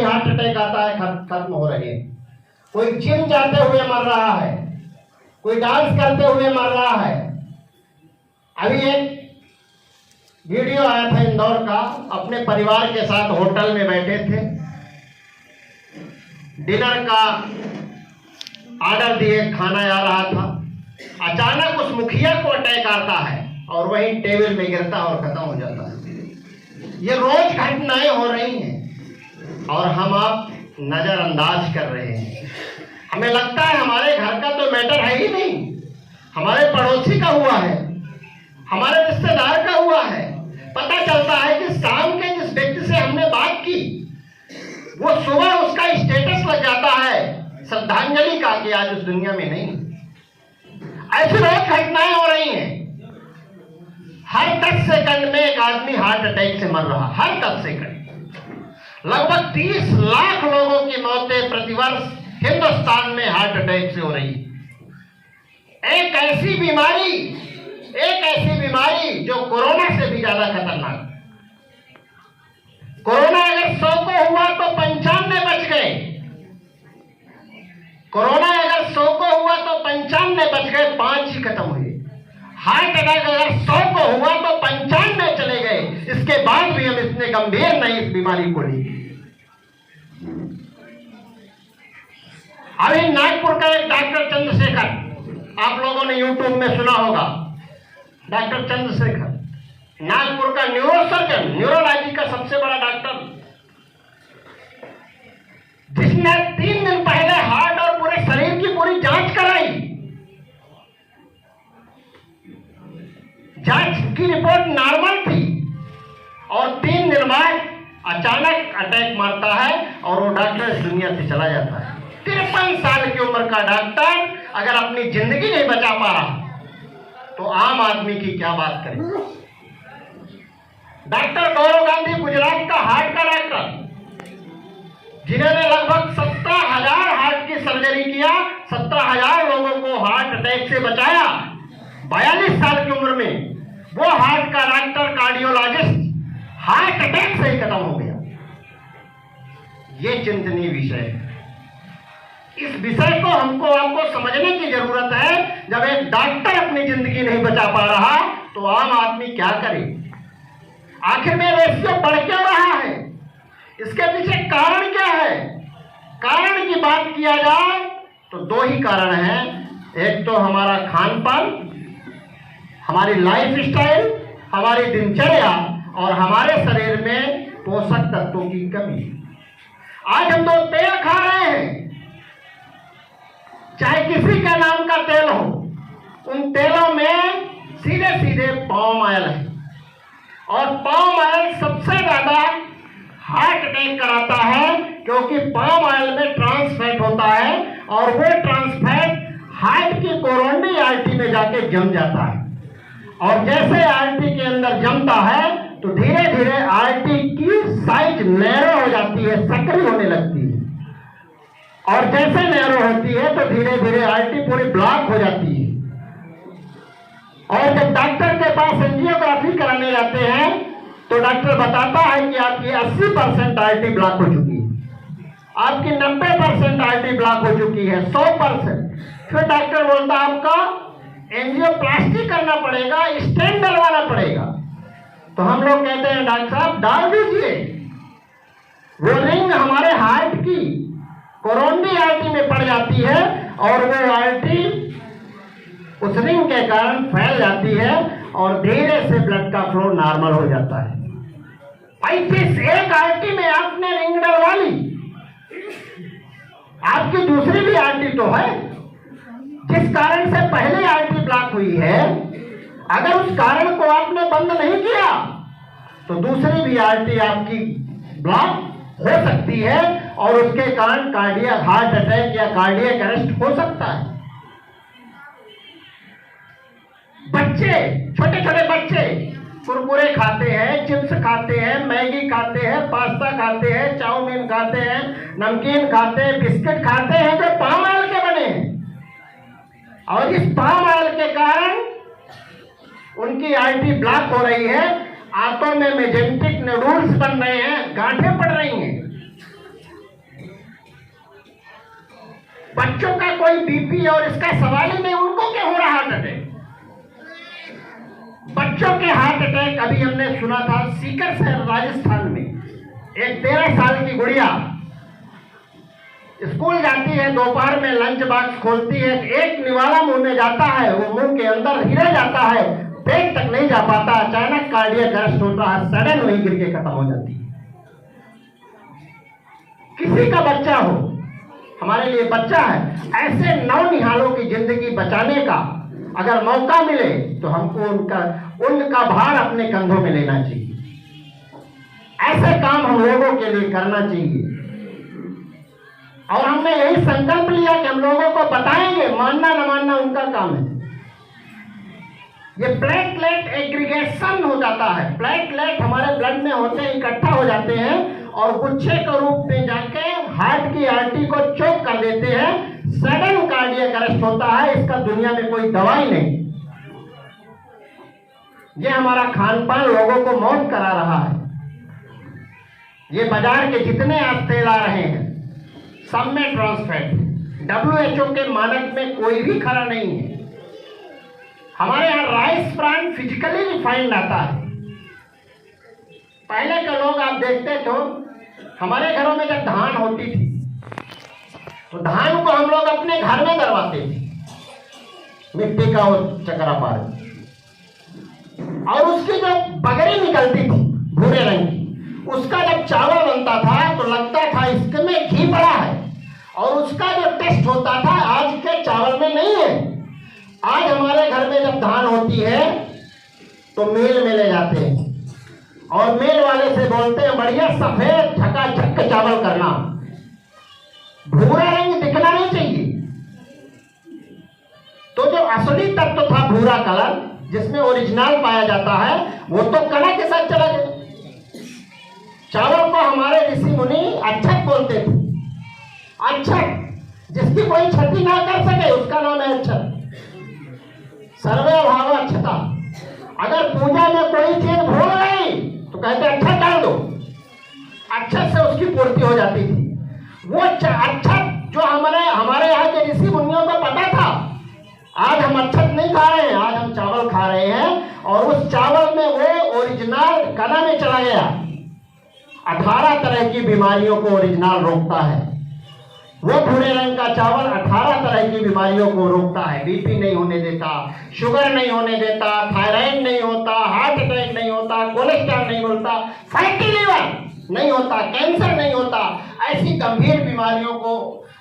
Heart attack आता है, खत्म हो रहे हैं। कोई जिम जाते हुए मर रहा है, कोई डांस करते हुए मर रहा है। अभी एक वीडियो आया था इंदौर का, अपने परिवार के साथ होटल में बैठे थे, डिनर का ऑर्डर दिए, खाना आ रहा था, अचानक उस मुखिया को अटैक आता है और वहीं टेबल में गिरता और खत्म हो जाता है। ये रोज घटनाएं हो रही हैं और हम आप नजरअंदाज कर रहे हैं। हमें लगता है हमारे घर का तो मैटर है ही नहीं, हमारे पड़ोसी का हुआ है, हमारे रिश्तेदार का हुआ है। पता चलता है कि शाम के जिस व्यक्ति से हमने बात की वो सुबह उसका स्टेटस लग जाता है श्रद्धांजलि का कि आज उस दुनिया में नहीं। ऐसी बहुत घटनाएं हो रही हैं। हर 10 सेकंड में एक आदमी हार्ट अटैक से मर रहा, हर 10 सेकंड। लगभग 30 लाख लोगों की मौतें प्रतिवर्ष हिंदुस्तान में हार्ट अटैक से हो रही। एक ऐसी बीमारी जो कोरोना से भी ज्यादा खतरनाक। कोरोना अगर 100 को हुआ तो 95 बच गए। कोरोना अगर 100 को हुआ तो 95 बच गए, 5 ही खत्म हुए। हार्ट अटैक अगर 100 को हुआ तो 95 चले गए। इसके बाद भी हम इतने गंभीर नहीं इस बीमारी को लिए। अभी नागपुर का एक डॉक्टर चंद्रशेखर, आप लोगों ने यूट्यूब में सुना होगा, डॉक्टर चंद्रशेखर नागपुर का न्यूरोसर्जन, न्यूरोलॉजी का सबसे बड़ा डॉक्टर, जिसने 3 दिन पहले हार्ट और पूरे शरीर की पूरी जांच कराई। जांच की रिपोर्ट नॉर्मल थी और 3 दिन बाद अचानक अटैक मारता है और वो डॉक्टर इस दुनिया से चला जाता है। 53 साल की उम्र का डॉक्टर अगर अपनी जिंदगी नहीं बचा पा रहा तो आम आदमी की क्या बात करें। डॉक्टर गौरव गांधी गुजरात का हार्ट का डॉक्टर, जिन्होंने लगभग 17,000 हार्ट की सर्जरी किया, 17,000 लोगों को हार्ट अटैक से बचाया 42 साल की उम्र में। वो हार्ट का डॉक्टर, कार्डियोलॉजिस्ट, हार्ट अटैक से ही खत्म हो गया। ये चिंतनीय विषय है। इस विषय को हमको आपको समझने की जरूरत है। जब एक डॉक्टर अपनी जिंदगी नहीं बचा पा रहा तो आम आदमी क्या करे। आखिर में रेशियो बढ़ क्यों रहा है, इसके पीछे कारण क्या है। कारण की बात किया जाए तो 2 ही कारण हैं। एक तो हमारा खान पान, हमारी लाइफ स्टाइल, हमारी दिनचर्या और हमारे शरीर में पोषक तत्वों की कमी। आज हम 2 तेल खा रहे हैं, चाहे किसी का नाम का तेल हो, उन तेलों में सीधे सीधे पाम ऑयल है और पाम ऑयल सबसे ज्यादा हार्ट अटैक कराता है, क्योंकि पाम ऑयल में ट्रांस फैट होता है और वो ट्रांस फैट हार्ट की कोरोनरी आर्टरी में जाके जम जाता है और जैसे आर्टरी के अंदर जमता है तो धीरे धीरे आर्टरी की साइज नैरो हो जाती है, सक्रिय होने लगती है और जैसे नैरो होती है तो धीरे धीरे आर्टरी पूरी ब्लॉक हो जाती है। और जब डॉक्टर के पास एंजियोग्राफी कराने जाते हैं तो डॉक्टर बताता है कि आपकी 80% आर्टरी ब्लॉक हो चुकी है, आपकी 90% आर्टरी ब्लॉक हो चुकी है, 100%। फिर डॉक्टर बोलता है आपका एंजियोप्लास्टी करना पड़ेगा, स्टेंट डलवाना पड़ेगा। तो हम लोग कहते हैं डॉक्टर साहब डाल दीजिए। वो रिंग हमारे हार्ट की कोरोनरी आर्टरी में पड़ जाती है और वो आर्टरी उस रिंग के कारण फैल जाती है और धीरे से ब्लड का फ्लो नॉर्मल हो जाता है। भाई जिस एक आर्टरी में आपने रिंग डलवा ली, आपकी दूसरी भी आर्टरी तो है, जिस कारण से पहले आर्टरी ब्लॉक हुई है, अगर उस कारण को आपने बंद नहीं किया तो दूसरी भी आर्टरी आपकी ब्लॉक हो सकती है और उसके कारण कार्डियक हार्ट अटैक या कार्डियक अरेस्ट हो सकता है। बच्चे, छोटे छोटे बच्चे कुरकुरे खाते हैं, चिप्स खाते हैं, मैगी खाते हैं, पास्ता खाते हैं, चाउमीन खाते हैं, नमकीन खाते हैं, बिस्किट खाते हैं जो पाम ऑयल के बने हैं और इस पाम ऑयल के कारण उनकी आर्टरी ब्लॉक हो रही है, आंतों में मेजेंटिक नोडुल्स बन रहे हैं, गांठें पड़ रही हैं बीपी और इसका सवाल ही नहीं, उनको क्या हो रहा हार्ट अटैक। बच्चों के हार्ट अटैक अभी हमने सुना था सीकर शहर राजस्थान में, एक 13 साल की गुड़िया स्कूल जाती है, दोपहर में लंच बॉक्स खोलती है, एक निवाला मुंह में जाता है, वो मुंह के अंदर हिला जाता है, पेट तक नहीं जा पाता, अचानक कार्डियक अरेस्ट होता है, सडन वहीं गिर के खत्म हो जाती है। किसी का बच्चा हो, हमारे लिए बच्चा है, ऐसे नौनिहालों की जिंदगी बचाने का अगर मौका मिले तो हमको उनका भार अपने कंधों में लेना चाहिए। ऐसे काम हम लोगों के लिए करना चाहिए और हमने यही संकल्प लिया कि हम लोगों को बताएंगे, मानना न मानना उनका काम है। ये प्लेटलेट एग्रीगेशन हो जाता है, प्लेटलेट हमारे ब्लड में होते हैं, इकट्ठा हो जाते हैं और गुच्छे के रूप में जाके हार्ट की आर्टरी को चोक कर देते हैं, सडन कार्डियक अरेस्ट होता है। इसका दुनिया में कोई दवाई नहीं। ये हमारा खान पान लोगों को मौत करा रहा है। ये बाजार के जितने आज तेल आ रहे हैं सब में ट्रांसफैट, WHO के मानक में कोई भी खरा नहीं है। हमारे यहाँ राइस ब्रांड फिजिकली रिफाइंड आता है। पहले के लोग आप देखते तो हमारे घरों में जब धान होती थी तो धान को हम लोग अपने घर में दरवाते थे, मिट्टी का वो चकरा पार, और उसकी जो बगरी निकलती थी भूरे रंग की, उसका जब चावल बनता था तो लगता था इसमें घी पड़ा है, और उसका जो टेस्ट होता था आज के चावल में नहीं है। आज हमारे घर में जब धान होती है तो मिल में ले जाते हैं और मिल वाले से बोलते हैं बढ़िया सफेद झकाझक चावल करना, भूरा रंग दिखना नहीं चाहिए। तो जो असली तत्व था भूरा कलर जिसमें ओरिजिनल पाया जाता है वो तो कला के साथ चला गया। चावल को हमारे ऋषि मुनि अच्छत बोलते थे। अच्छत, जिसकी कोई क्षति ना कर सके उसका नाम है अच्छत। सर्वे भाव अच्छता। अगर पूजा में कोई चीज भूल गई तो कहते अच्छत डाल दो, अच्छत से उसकी पूर्ति हो जाती थी। वो अच्छत जो हमारे यहाँ के ऋषि मुनियों को पता था। आज हम अच्छत नहीं खा रहे हैं, आज हम चावल खा रहे हैं और उस चावल में वो ओरिजिनल कला में चला गया। 18 तरह की बीमारियों को ओरिजिनल रोकता है। वो भूरे रंग का चावल 18 तरह की बीमारियों को रोकता है। बीपी नहीं होने देता, शुगर नहीं होने देता, थायराइड नहीं होता, हार्ट अटैक नहीं होता, कोलेस्ट्रॉल नहीं होता, फैटी लिवर नहीं होता, कैंसर नहीं होता। ऐसी गंभीर बीमारियों को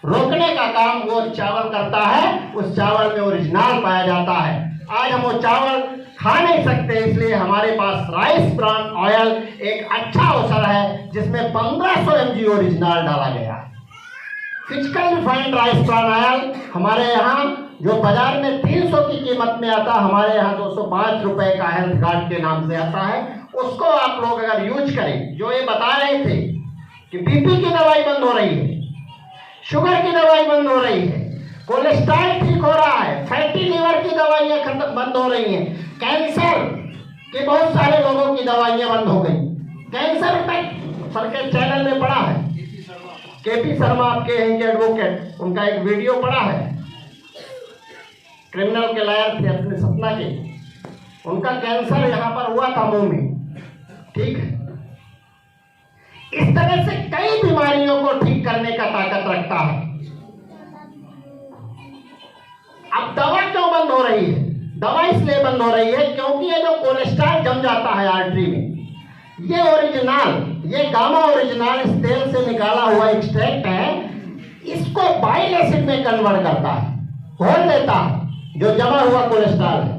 रोकने का काम वो चावल करता है। उस चावल में ओरिजिनल पाया जाता है। आज हम वो चावल खा नहीं सकते, इसलिए हमारे पास राइस ब्रान ऑयल एक अच्छा अवसर है जिसमें 1500 mg ओरिजिनल डाला गया। Physical refined rice bran oil हमारे यहाँ जो बाजार में 300 की कीमत में आता, हमारे यहाँ 205 रुपए का हेल्थ कार्ड के नाम से आता है। उसको आप लोग अगर यूज करें, जो ये बता रहे थे कि बीपी की दवाई बंद हो रही है, शुगर की दवाई बंद हो रही है, कोलेस्ट्रॉल ठीक हो रहा है, फैटी लिवर की दवाइयां खत्म बंद हो रही हैं, कैंसर के बहुत सारे लोगों की दवाइयां बंद हो गई। कैंसर तक सर के चैनल में पड़ा है, केपी शर्मा आपके हैं एडवोकेट, उनका एक वीडियो पड़ा है। क्रिमिनल के लॉयर थे अपने सपना के, उनका कैंसर यहाँ पर हुआ था मुंह में, ठीक है। इस तरह से कई बीमारियों को ठीक करने का ताकत रखता है। अब दवा क्यों बंद हो रही है? दवा इसलिए बंद हो रही है क्योंकि ये जो कोलेस्ट्रॉल जम जाता है आर्टरी में, ये ओरिजिनल, ये गामा ओरिजिनल इस तेल से निकाला हुआ एक्सट्रैक्ट है, इसको बाइल एसिड में कन्वर्ट करता है, घोल देता है जो जमा हुआ कोलेस्ट्रॉल है,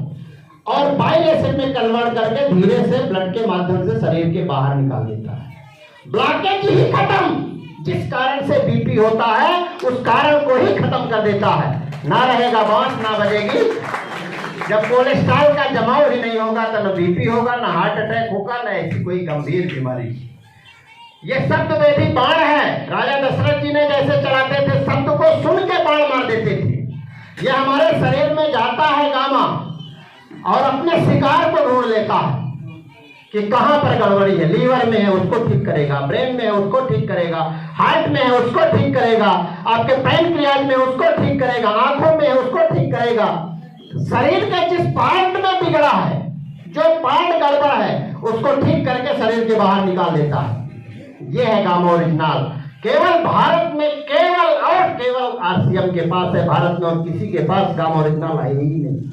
और बाइल एसिड में कन्वर्ट करके धीरे से ब्लड के माध्यम से शरीर के बाहर निकाल देता है। ब्लॉकेज ही खत्म, जिस कारण से बीपी होता है उस कारण को ही खत्म कर देता है। ना रहेगा बांस ना बजेगी। जब कोलेस्ट्रॉल का जमाव ही नहीं होगा तो न बीपी होगा, ना हार्ट अटैक होगा, ना ऐसी कोई गंभीर बीमारी। ये शब्द वेदी बाण है। राजा दशरथ जी ने जैसे चलाते थे, शब्द को सुन के बाण मार देते थे। ये हमारे शरीर में जाता है गामा और अपने शिकार को ढूंढ लेता है कि कहां पर गड़बड़ी है। लीवर में है उसको ठीक करेगा, ब्रेन में है उसको ठीक करेगा, हार्ट में है उसको ठीक करेगा, आपके पैनक्रियाज में उसको ठीक करेगा, आंखों में है उसको ठीक करेगा। शरीर के जिस पार्ट में बिगड़ा है, जो पार्ट गड़बड़ है, उसको ठीक करके शरीर के बाहर निकाल देता है। यह है गामा ओरिजिनल। केवल भारत में, केवल और केवल आरसीएम के पास है। भारत में और किसी के पास गामा ओरिजिनल है ही नहीं।